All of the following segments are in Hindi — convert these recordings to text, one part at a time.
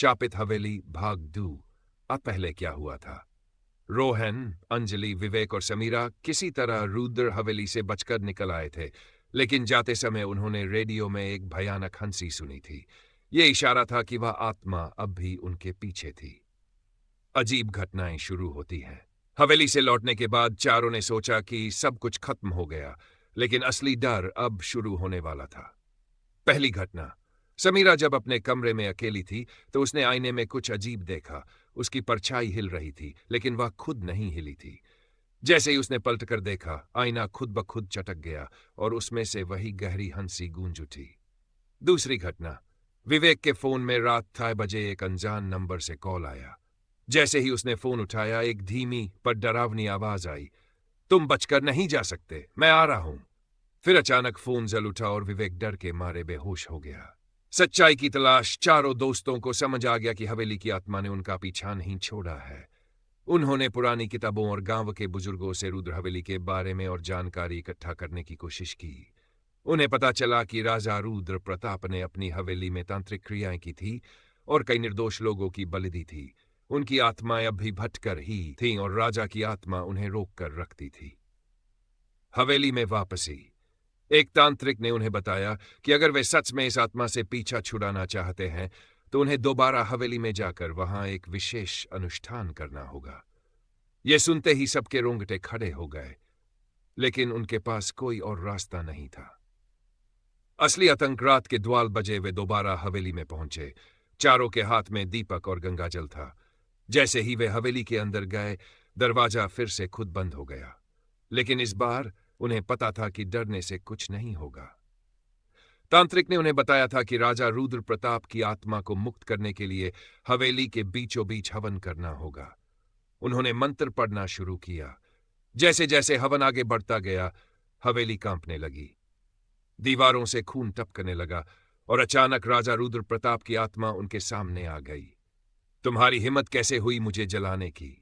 शापित हवेली भाग 2। अब पहले क्या हुआ था। रोहन, अंजलि, विवेक और समीरा किसी तरह रुद्र हवेली से बचकर निकल आए थे, लेकिन जाते समय उन्होंने रेडियो में एक भयानक हंसी सुनी थी। ये इशारा था कि वह आत्मा अब भी उनके पीछे थी। अजीब घटनाएं शुरू होती हैं। हवेली से लौटने के बाद चारों ने सोचा कि सब कुछ खत्म हो गया, लेकिन असली डर अब शुरू होने वाला था। पहली घटना, समीरा जब अपने कमरे में अकेली थी तो उसने आईने में कुछ अजीब देखा। उसकी परछाई हिल रही थी, लेकिन वह खुद नहीं हिली थी। जैसे ही उसने पलटकर देखा, आईना खुद ब खुद चटक गया और उसमें से वही गहरी हंसी गूंज उठी। दूसरी घटना, विवेक के फोन में रात 6 बजे एक अनजान नंबर से कॉल आया। जैसे ही उसने फोन उठाया, एक धीमी पर डरावनी आवाज आई, तुम बचकर नहीं जा सकते, मैं आ रहा हूं। फिर अचानक फोन जल उठा और विवेक डर के मारे बेहोश हो गया। सच्चाई की तलाश चारों दोस्तों को समझ आ गया कि हवेली की आत्मा ने उनका पीछा नहीं छोड़ा है। उन्होंने पुरानी किताबों और गांव के बुजुर्गों से रुद्र हवेली के बारे में और जानकारी इकट्ठा करने की कोशिश की। उन्हें पता चला कि राजा रुद्र प्रताप ने अपनी हवेली में तांत्रिक क्रियाएं की थी और कई निर्दोष लोगों की बलि दी थी। उनकी आत्माएं अब भी भटकर ही थीं और राजा की आत्मा उन्हें रोक कर रखती थी। हवेली में वापसी, एक तांत्रिक ने उन्हें बताया कि अगर वे सच में इस आत्मा से पीछा छुड़ाना चाहते हैं तो उन्हें दोबारा हवेली में जाकर वहां एक विशेष अनुष्ठान करना होगा। यह सुनते ही सबके रोंगटे खड़े हो गए, लेकिन उनके पास कोई और रास्ता नहीं था। असली आतंक, रात के 12 बजे वे दोबारा हवेली में पहुंचे। चारों के हाथ में दीपक और गंगाजल था। जैसे ही वे हवेली के अंदर गए, दरवाजा फिर से खुद बंद हो गया, लेकिन इस बार उन्हें पता था कि डरने से कुछ नहीं होगा। तांत्रिक ने उन्हें बताया था कि राजा रुद्र प्रताप की आत्मा को मुक्त करने के लिए हवेली के बीचों बीच हवन करना होगा। उन्होंने मंत्र पढ़ना शुरू किया। जैसे जैसे हवन आगे बढ़ता गया, हवेली कांपने लगी, दीवारों से खून टपकने लगा और अचानक राजा रुद्र प्रताप की आत्मा उनके सामने आ गई। तुम्हारी हिम्मत कैसे हुई मुझे जलाने की,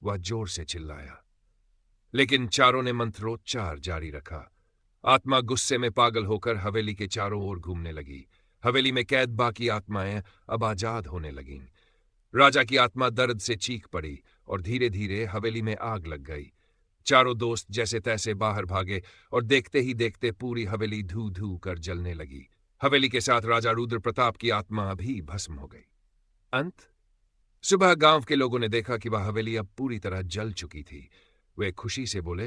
वह जोर से चिल्लाया। लेकिन चारों ने मंत्रोच्चार जारी रखा। आत्मा गुस्से में पागल होकर हवेली के चारों ओर घूमने लगी। हवेली में कैद बाकी आत्माएं अब आजाद होने लगीं। राजा की आत्मा दर्द से चीख पड़ी और धीरे धीरे हवेली में आग लग गई। चारों दोस्त जैसे तैसे बाहर भागे और देखते ही देखते पूरी हवेली धू धू कर जलने लगी। हवेली के साथ राजा रुद्र प्रताप की आत्मा भी भस्म हो गई। अंत, सुबह गांव के लोगों ने देखा कि वह हवेली अब पूरी तरह जल चुकी थी। वे खुशी से बोले,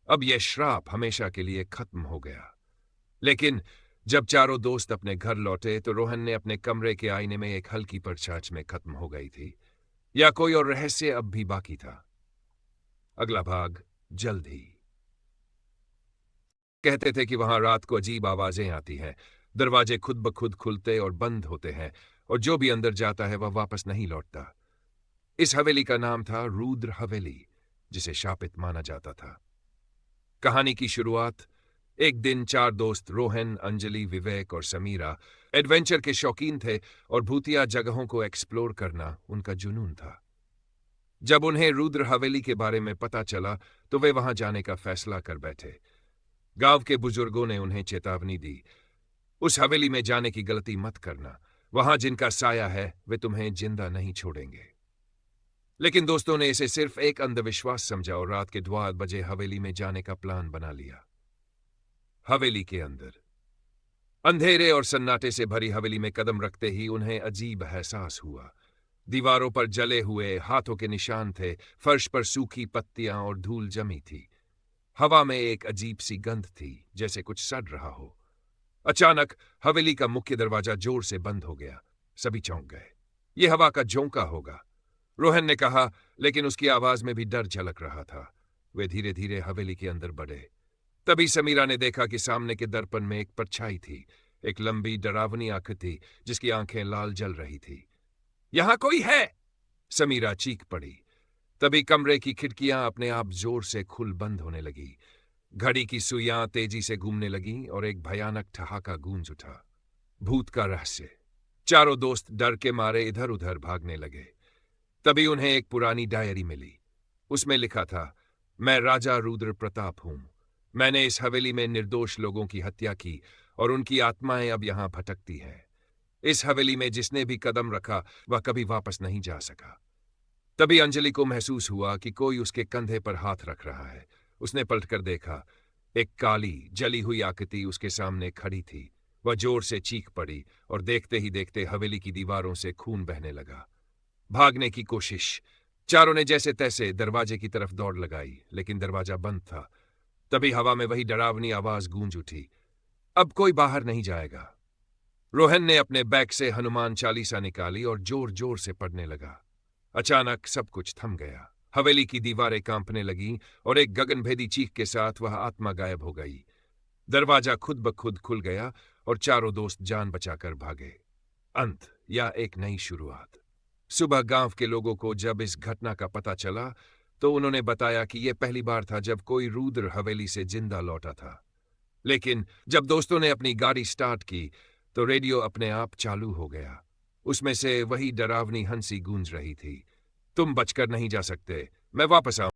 अब यह श्राप हमेशा के लिए खत्म हो गया। लेकिन जब चारों दोस्त अपने घर लौटे तो रोहन ने अपने कमरे के आईने में एक हल्की परछाई में खत्म हो गई थी, या कोई और रहस्य अब भी बाकी था। अगला भाग जल्द ही। कहते थे कि वहां रात को अजीब आवाजें आती हैं, दरवाजे खुद ब खुद खुलते और बंद होते हैं और जो भी अंदर जाता है वह वापस नहीं लौटता। इस हवेली का नाम था रुद्र हवेली, जिसे शापित माना जाता था। कहानी की शुरुआत, एक दिन 4 दोस्त रोहन, अंजलि, विवेक और समीरा एडवेंचर के शौकीन थे और भूतिया जगहों को एक्सप्लोर करना उनका जुनून था। जब उन्हें रुद्र हवेली के बारे में पता चला तो वे वहां जाने का फैसला कर बैठे। गांव के बुजुर्गों ने उन्हें चेतावनी दी, उस हवेली में जाने की गलती मत करना, वहां जिनका साया है वे तुम्हें जिंदा नहीं छोड़ेंगे। लेकिन दोस्तों ने इसे सिर्फ एक अंधविश्वास समझा और रात के 12 बजे हवेली में जाने का प्लान बना लिया। हवेली के अंदर अंधेरे और सन्नाटे से भरी हवेली में कदम रखते ही उन्हें अजीब एहसास हुआ। दीवारों पर जले हुए हाथों के निशान थे, फर्श पर सूखी पत्तियां और धूल जमी थी। हवा में एक अजीब सी गंध थी, जैसे कुछ सड़ रहा हो। अचानक हवेली का मुख्य दरवाजा जोर से बंद हो गया। सभी चौंक गए। यह हवा का झोंका होगा, रोहन ने कहा, लेकिन उसकी आवाज में भी डर झलक रहा था। वे धीरे धीरे हवेली के अंदर बढ़े। तभी समीरा ने देखा कि सामने के दर्पण में एक परछाई थी, एक लंबी डरावनी आकृति जिसकी आंखें लाल जल रही थी। यहां कोई है, समीरा चीख पड़ी। तभी कमरे की खिड़कियां अपने आप जोर से खुल बंद होने लगी। घड़ी की सुइयां तेजी से घूमने लगीं और एक भयानक ठहाका गूंज उठा। भूत का रहस्य। चारों दोस्त डर के मारे इधर उधर भागने लगे। तभी उन्हें एक पुरानी डायरी मिली। उसमें लिखा था, मैं राजा रुद्र प्रताप हूं। मैंने इस हवेली में निर्दोष लोगों की हत्या की और उनकी आत्माएं अब यहां भटकती हैं। इस हवेली में जिसने भी कदम रखा वह कभी वापस नहीं जा सका। तभी अंजलि को महसूस हुआ कि कोई उसके कंधे पर हाथ रख रहा है। उसने पलटकर देखा। एक काली जली हुई आकृति उसके सामने खड़ी थी। वह जोर से चीख पड़ी और देखते ही देखते हवेली की दीवारों से खून बहने लगा। भागने की कोशिश। चारों ने जैसे तैसे दरवाजे की तरफ दौड़ लगाई, लेकिन दरवाजा बंद था। तभी हवा में वही डरावनी आवाज गूंज उठी, अब कोई बाहर नहीं जाएगा। रोहन ने अपने बैग से हनुमान चालीसा निकाली और जोर जोर से पढ़ने लगा। अचानक सब कुछ थम गया। हवेली की दीवारें कांपने लगीं और एक गगनभेदी चीख के साथ वह आत्मा गायब हो गई। दरवाजा खुद ब खुद खुल गया और चारों दोस्त जान बचाकर भागे। अंत या एक नई शुरुआत। सुबह गांव के लोगों को जब इस घटना का पता चला तो उन्होंने बताया कि यह पहली बार था जब कोई रुद्र हवेली से जिंदा लौटा था। लेकिन जब दोस्तों ने अपनी गाड़ी स्टार्ट की तो रेडियो अपने आप चालू हो गया। उसमें से वही डरावनी हंसी गूंज रही थी, तुम बचकर नहीं जा सकते, मैं वापस आऊं।